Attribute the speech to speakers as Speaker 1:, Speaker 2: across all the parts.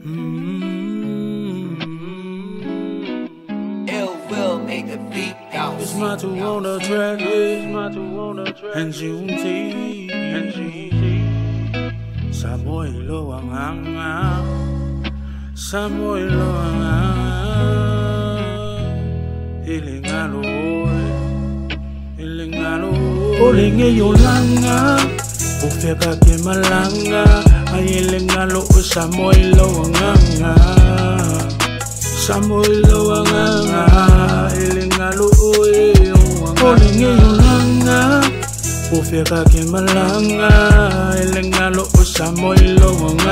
Speaker 1: Ill will make the beat out.
Speaker 2: It's my two on the track, and you see, Samoy lo ang Samoy lo ang Ilingalo, Olinge yolanga, Ufeka ke malanga, Ilingalo, Samoy lo ang Samoy lo ang Ilingalo, Olinge yolanga, Ufeka ke malanga, Ilingalo, Samoy lo ang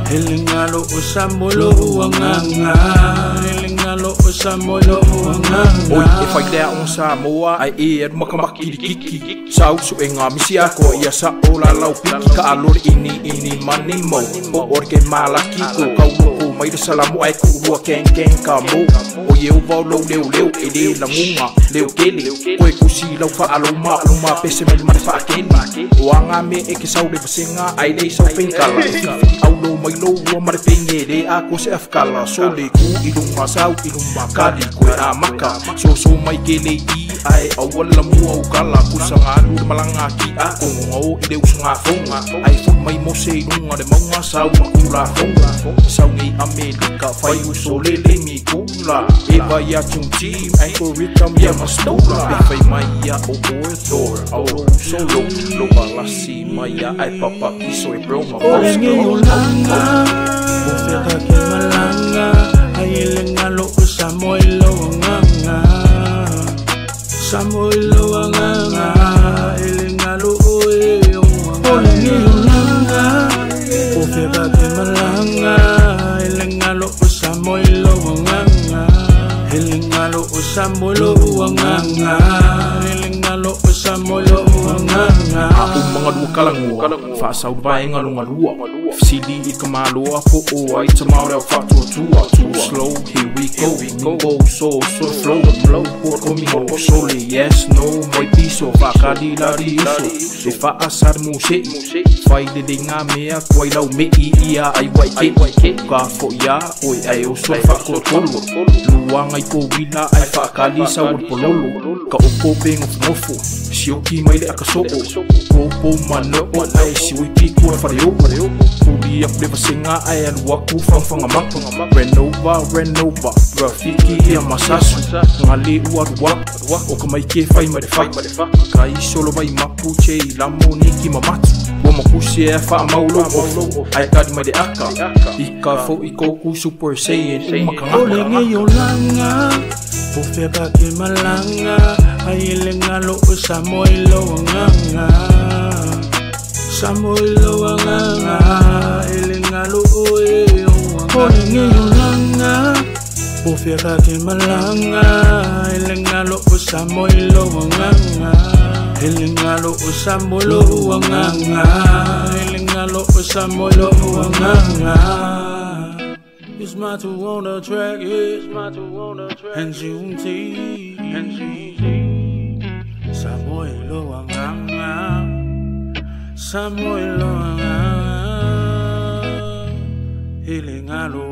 Speaker 2: Elingalo usamolo wanganga Elingalo usamolo wanganga
Speaker 3: Oi, if I dare on Samoa, I eat makamakiki Sau suenga misia ko ia sa ola lau piki ka alor ini manimo o orke malaki ko kau mai de salamu ai ku rua keng ka mo o yeu vau lo leu e de la ngunga leu kele ko ku si lau fa aloma pese me ma fa ken o anga me e ke sau de basenga ai de sau penkala au lo mai lo wa mar penge de a ko se afkala so le ku ilunga sau ilunga kali ko a maka so mai kele I ai awala mu au kala ku sanga lu malanga ki a ko ngau ide usunga fonga ai fu mai mo se nunga de maunga sau kula fonga sau ni Amerika fai uso lele mi kula e vai a chumchi ai ko ritam ya mastola e fai mai ya o Thor au solo lo balasi mai ya ai papa piso e broma
Speaker 2: Olinge yolanga Ufeka ke malanga ai ilingalo usamoy lo nganga Samoy lo wanganga Elingalo Olinge yolanga Ufeka ke malanga Elingalo Samoy lo wanganga Elingalo Samoy lo wanganga Elingalo Samoy lo wanganga
Speaker 3: Aku mga dua kalangu fa sau vai ngalungalua Sidi I kamaloa po o ai tamau fa tua too slow here we go so flow por comigo slowly yes no mai piso fa kadila riso e fa asar muse fai de dinga mea kwai lau me ia ai wai ke ka fo ya oi ai o so fa ko tolo luanga I ko wila ai fa kali sa pololo ka opo beng mofo sioki mai le akasoko popo mano ai si wi piku fa yo puli ap le basenga ai al waku fanga mak renova grafiki ya masasu ngali wa o ka mai ke fai mai fai kai solo mai mapuche lamoni ki mamatu o makusi e fa maulo ai ka di mai de aka ika fo ikoku super saiyan makanga
Speaker 2: Olinge yolanga Ufeka ke malanga ai ilingalo usamoy lo nganga Samoy lo wanganga Elingalo Olinge yolanga Ufeka ke malanga Elingalo usamoy lo wanganga Elingalo usamoy lo wanganga Elingalo usamoy lo wanganga It's my two on the track, and you see, Samoy lo wanganga Samoy lo wanganga Ilingalo